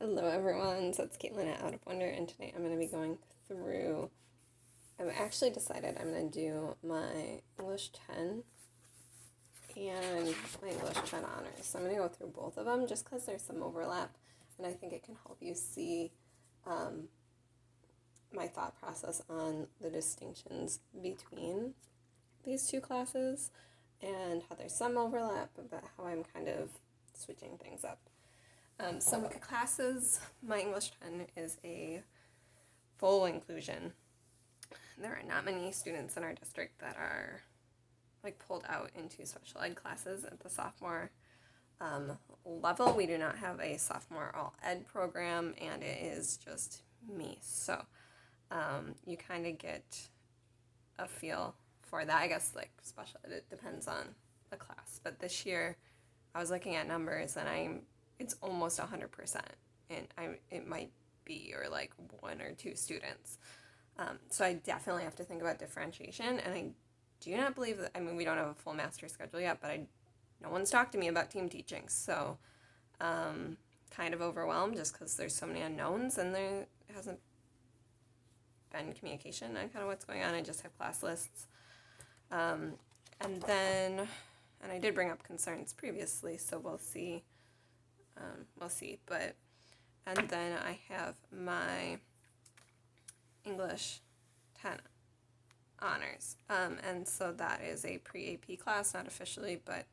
Hello everyone, so it's Caitlin at Out of Wonder, and today I'm going to be going through, I've actually decided I'm going to do my English 10 and my English 10 honors. So I'm going to go through both of them just because there's some overlap, and I think it can help you see my thought process on the distinctions between these two classes and how there's some overlap, but how I'm kind of switching things up. So my classes, my English 10 is a full inclusion. There are not many students in our district that are pulled out into special ed classes at the sophomore level. We do not have a sophomore all ed program, and it is just me. So you kind of get a feel for that. I guess special ed, it depends on the class. But this year I was looking at numbers and it's almost 100%, and it might be or one or two students. So I definitely have to think about differentiation, and I do not believe that, we don't have a full master schedule yet, but no one's talked to me about team teaching, so kind of overwhelmed just because there's so many unknowns, and there hasn't been communication on kind of what's going on. I just have class lists. And I did bring up concerns previously, so we'll see. And then I have my English 10 honors. And so that is a pre-AP class, not officially, but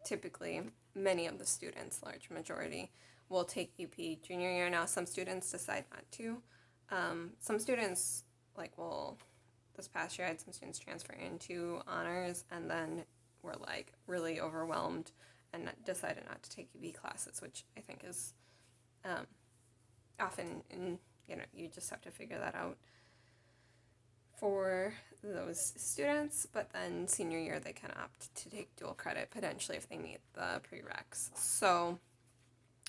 typically many of the students, large majority, will take AP junior year. Now, some students decide not to. Some students, this past year I had some students transfer into honors and then were really overwhelmed and decided not to take UB classes, which I think is often, you just have to figure that out for those students. But then senior year, they can opt to take dual credit, potentially, if they meet the prereqs. So,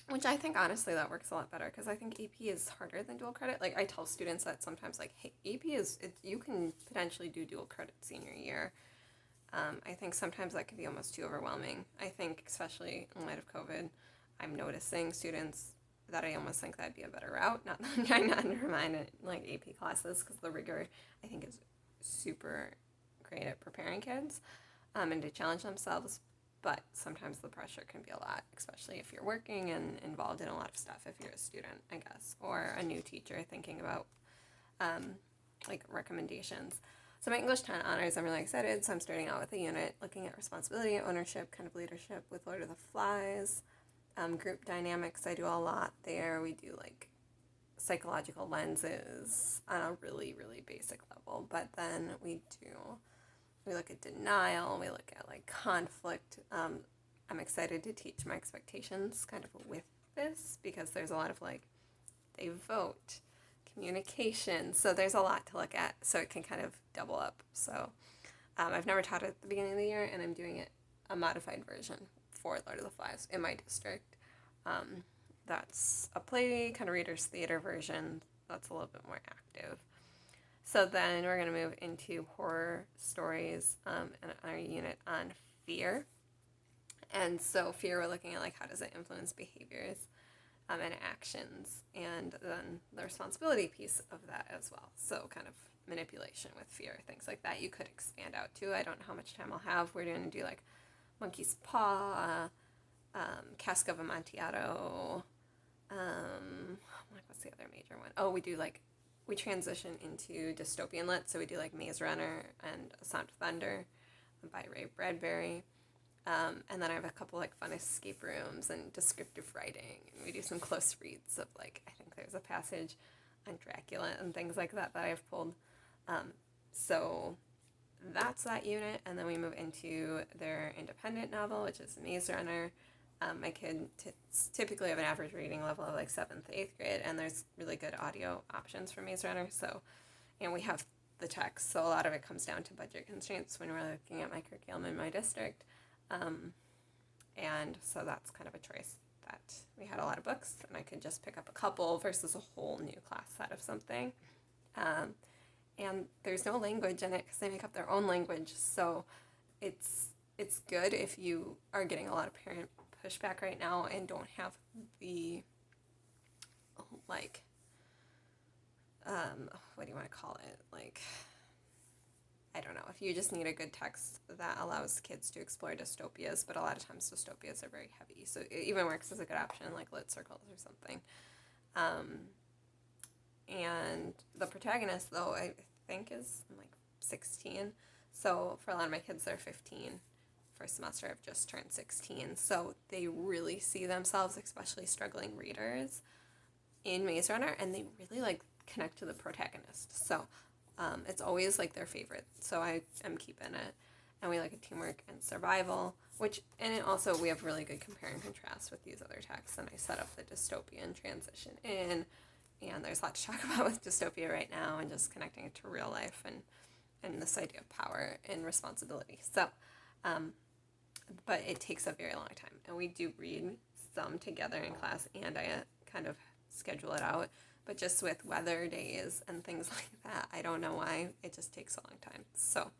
which I think, honestly, that works a lot better, because I think AP is harder than dual credit. I tell students that sometimes, hey, AP you can potentially do dual credit senior year. I think sometimes that can be almost too overwhelming. I think, especially in light of COVID, I'm noticing students that I almost think that'd be a better route. Not that I'm trying to undermine it, AP classes, because the rigor, I think, is super great at preparing kids and to challenge themselves. But sometimes the pressure can be a lot, especially if you're working and involved in a lot of stuff, if you're a student, I guess, or a new teacher thinking about recommendations. So my English 10 honors, I'm really excited. So I'm starting out with a unit looking at responsibility, ownership, kind of leadership with Lord of the Flies. Group dynamics, I do a lot there. We do psychological lenses on a really, really basic level. But then we look at denial, we look at conflict. I'm excited to teach my expectations kind of with this, because there's a lot of they vote, communication, so there's a lot to look at, so it can kind of double up. So I've never taught it at the beginning of the year, and I'm doing it a modified version for Lord of the Flies in my district. That's a play, kind of reader's theater version that's a little bit more active. So then we're going to move into horror stories and our unit on fear. And so fear, we're looking at how does it influence behaviors and actions, and then the responsibility piece of that as well. So kind of manipulation with fear, things like that you could expand out to. I don't know how much time I'll have. We're going to do monkey's paw, cask of amontillado, what's the other major one? Oh, we do we transition into dystopian lit, so we do Maze Runner and A Sound of Thunder by Ray Bradbury. And then I have a couple fun escape rooms and descriptive writing, and we do some close reads of I think there's a passage on Dracula and things like that that I've pulled. So that's that unit, and then we move into their independent novel, which is Maze Runner. My kids typically have an average reading level of 7th to 8th grade, and there's really good audio options for Maze Runner. So, and we have the text, so a lot of it comes down to budget constraints when we're looking at my curriculum in my district. And so that's kind of a choice, that we had a lot of books, and I could just pick up a couple versus a whole new class set of something. And there's no language in it because they make up their own language, so it's good if you are getting a lot of parent pushback right now and don't have the like, what do you want to call it? Like, I don't know, if you just need a good text that allows kids to explore dystopias, but a lot of times dystopias are very heavy, so it even works as a good option, like lit circles or something. And the protagonist, though, I think is like 16, so for a lot of my kids, they're 15. First semester, I've just turned 16, so they really see themselves, especially struggling readers, in Maze Runner, and they really like connect to the protagonist. So it's always like their favorite. So I am keeping it, and we like a teamwork and survival. And it also, we have really good compare and contrast with these other texts. And I set up the dystopian transition in, and there's a lot to talk about with dystopia right now, and just connecting it to real life and this idea of power and responsibility. So, but it takes a very long time, and we do read some together in class, and I kind of schedule it out, but just with weather days and things like that, I don't know why, it just takes a long time. So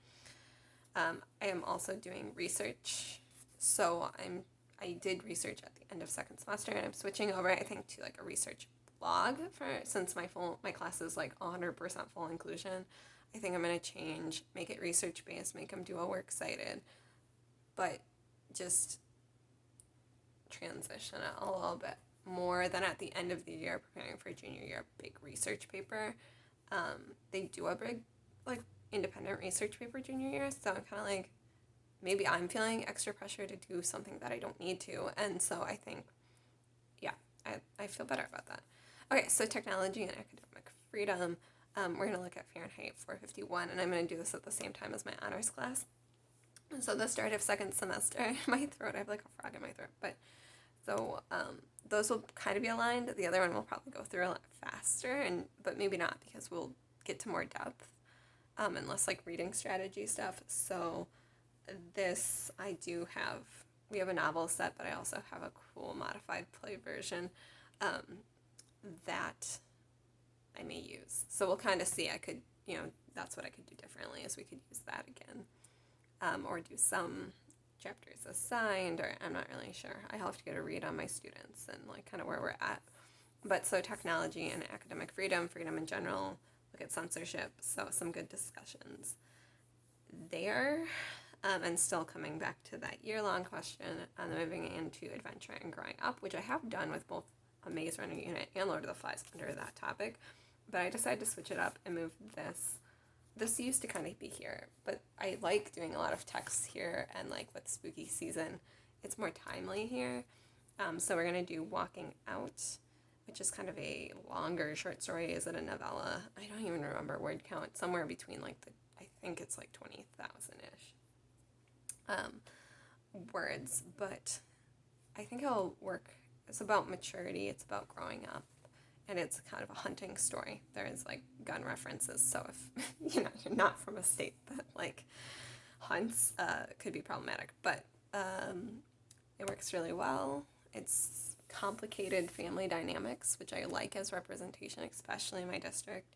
I am also doing research. So I did research at the end of second semester, and I'm switching over, I think, to like a research blog since my class is like 100% full inclusion. I think I'm going to change, make it research based, make them do a works cited, but just transition it a little bit more than at the end of the year preparing for junior year big research paper. They do a big like independent research paper junior year, so I'm kind of like, maybe I'm feeling extra pressure to do something that I don't need to, and so I think, yeah, I feel better about that. Okay, so technology and academic freedom. We're going to look at Fahrenheit 451, and I'm going to do this at the same time as my honors class. So the start of second semester, my throat, I have like a frog in my throat, but so those will kind of be aligned. The other one will probably go through a lot faster, but maybe not, because we'll get to more depth and less like reading strategy stuff. So this, we have a novel set, but I also have a cool modified play version that I may use. So we'll kind of see, that's what I could do differently, is we could use that again. Or do some chapters assigned, or I'm not really sure. I have to get a read on my students and like kind of where we're at. But so technology and academic freedom in general, look at censorship, so some good discussions there. And still coming back to that year-long question on moving into adventure and growing up, which I have done with both a Maze Runner unit and Lord of the Flies under that topic, but I decided to switch it up and move this. This used to kind of be here, but I like doing a lot of text here, and like with spooky season, it's more timely here. So we're going to do Walking Out, which is kind of a longer short story. Is it a novella? I don't even remember word count. Somewhere between like I think it's like 20,000-ish words, but I think it'll work. It's about maturity. It's about growing up. And it's kind of a hunting story. There is like gun references, so if you're not from a state that like hunts, could be problematic. But it works really well. It's complicated family dynamics, which I like as representation, especially in my district,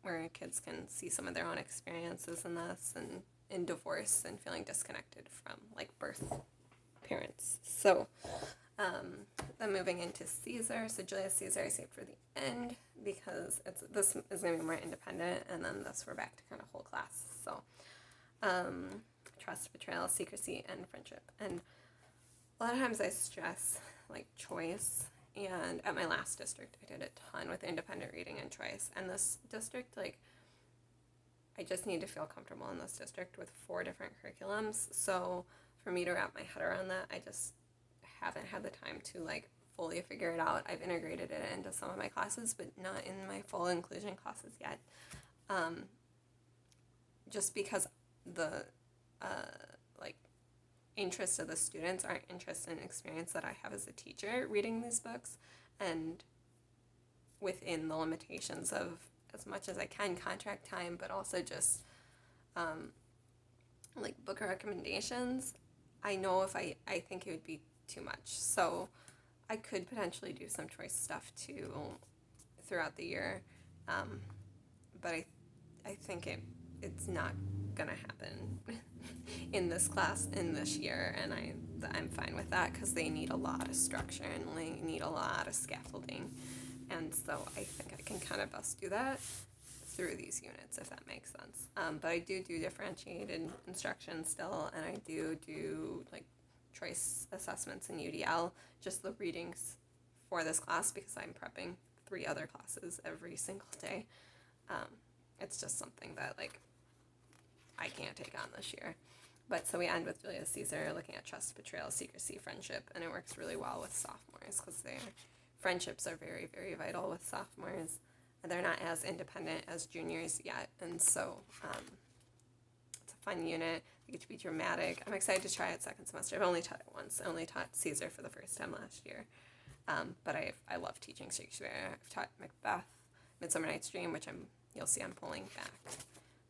where kids can see some of their own experiences in this, and in divorce and feeling disconnected from like birth parents. So then moving into Caesar. So Julius Caesar I saved for the end, because this is going to be more independent, and then this we're back to kind of whole class. So trust, betrayal, secrecy, and friendship. And a lot of times I stress like choice, and at my last district I did a ton with independent reading and choice, and this district, like, I just need to feel comfortable in this district with 4 different curriculums. So for me to wrap my head around that, I just haven't had the time to like fully figure it out. I've integrated it into some of my classes, but not in my full inclusion classes yet. Just because the like interest of the students aren't interest in experience that I have as a teacher reading these books, and within the limitations of, as much as I can, contract time, but also just like book recommendations. I know if I think it would be too much. So I could potentially do some choice stuff too throughout the year. But I think it's not gonna happen in this class in this year, and I'm fine with that because they need a lot of structure and they need a lot of scaffolding. And so I think I can kind of best do that through these units, if that makes sense. But I do differentiated instruction still, and I do like choice assessments in UDL, just the readings for this class because I'm prepping 3 other classes every single day. It's just something that like I can't take on this year. But so we end with Julius Caesar, looking at trust, betrayal, secrecy, friendship, and it works really well with sophomores because their friendships are very, very vital with sophomores. And they're not as independent as juniors yet, and so it's a fun unit. They get to be dramatic. I'm excited to try it second semester. I've only taught it once. I only taught Caesar for the first time last year, but I love teaching Shakespeare. I've taught Macbeth, Midsummer Night's Dream, which you'll see I'm pulling back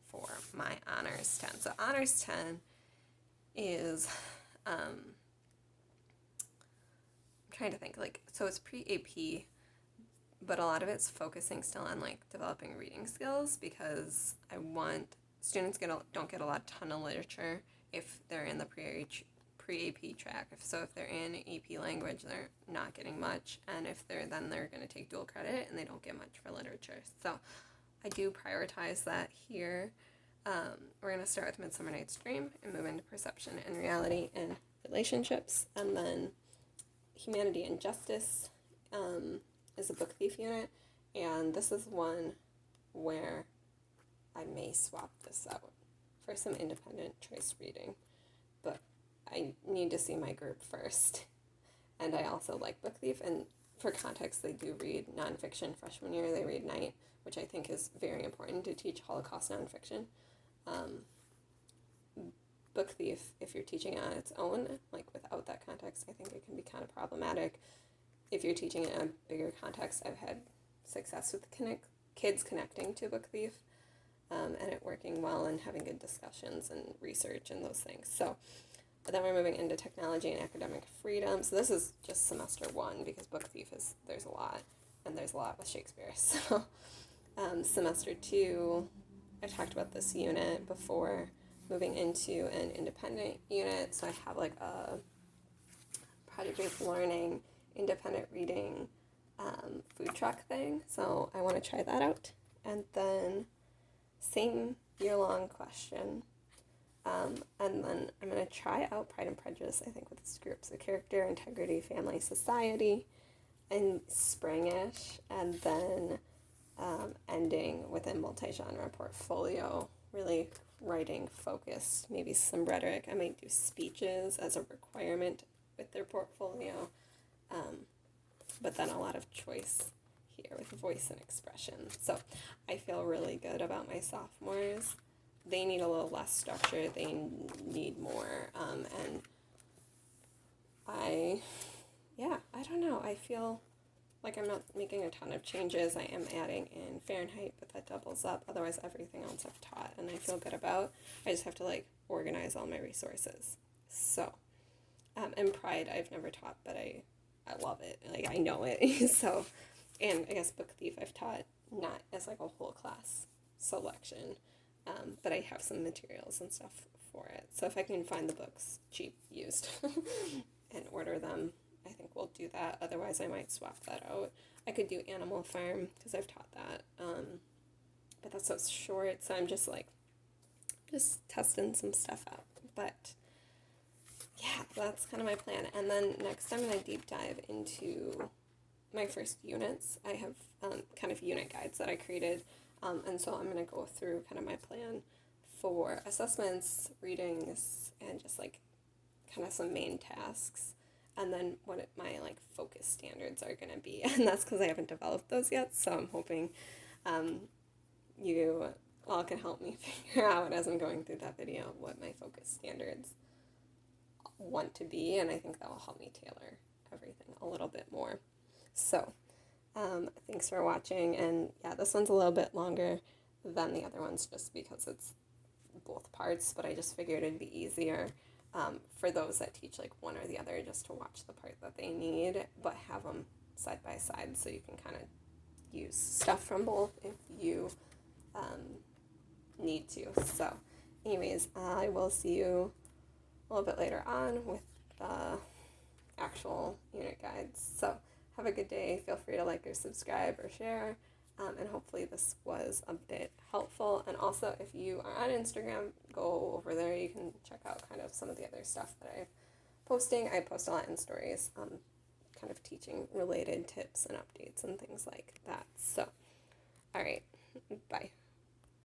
for my Honors 10. So Honors 10 is, I'm trying to think, like, so it's pre-AP, but a lot of it's focusing still on, like, developing reading skills because I want students don't get a ton of literature if they're in the pre-AP track. If they're in AP language, they're not getting much, and if they're going to take dual credit and they don't get much for literature. So I do prioritize that here. We're going to start with Midsummer Night's Dream and move into perception and reality and relationships, and then Humanity and Justice is a book thief unit, and this is one where I may swap this out for some independent choice reading, but I need to see my group first. And I also like book thief, and for context, they do read nonfiction freshman year. They read Night, which I think is very important to teach Holocaust nonfiction. Book thief, if you're teaching on its own, like without that context, I think it can be kind of problematic. If you're teaching in a bigger context, I've had success with kids connecting to book thief, and it working well and having good discussions and research and those things. So then we're moving into technology and academic freedom. So this is just semester 1 because book thief there's a lot, and there's a lot with Shakespeare. So semester 2, I talked about this unit before, moving into an independent unit. So I have like a project-based learning, independent reading, food truck thing. So I want to try that out. And then same year-long question. And then I'm going to try out Pride and Prejudice, I think, with this group. So character, integrity, family, society, and springish. And then ending with a multi-genre portfolio, really writing focused, maybe some rhetoric. I might do speeches as a requirement with their portfolio, but then a lot of choice here with voice and expression. So I feel really good about my sophomores. They need a little less structure. They need more, and I don't know. I feel like I'm not making a ton of changes. I am adding in Fahrenheit, but that doubles up. Otherwise, everything else I've taught and I feel good about. I just have to like organize all my resources. So, and Pride I've never taught, but I love it. Like I know it. So, and I guess Book Thief I've taught not as like a whole class selection, but I have some materials and stuff for it. So if I can find the books cheap, used, and order them, I think we'll do that. Otherwise, I might swap that out. I could do Animal Farm because I've taught that, but that's so short. So I'm just testing some stuff out. But yeah, that's kind of my plan. And then next, I'm gonna deep dive into my first units. I have kind of unit guides that I created, and so I'm gonna go through kind of my plan for assessments, readings, and just like kind of some main tasks. And then what my like focus standards are going to be. And that's because I haven't developed those yet. So I'm hoping you all can help me figure out as I'm going through that video what my focus standards want to be. And I think that will help me tailor everything a little bit more. So thanks for watching. And yeah, this one's a little bit longer than the other ones just because it's both parts. But I just figured it'd be easier for those that teach like one or the other, just to watch the part that they need, but have them side by side so you can kind of use stuff from both if you need to. So anyways, I will see you a little bit later on with the actual unit guides. So have a good day. Feel free to like or subscribe or share. And hopefully this was a bit helpful. And also, if you are on Instagram, go over there. You can check out kind of some of the other stuff that I'm posting. I post a lot in stories, kind of teaching related tips and updates and things like that. So, all right, bye.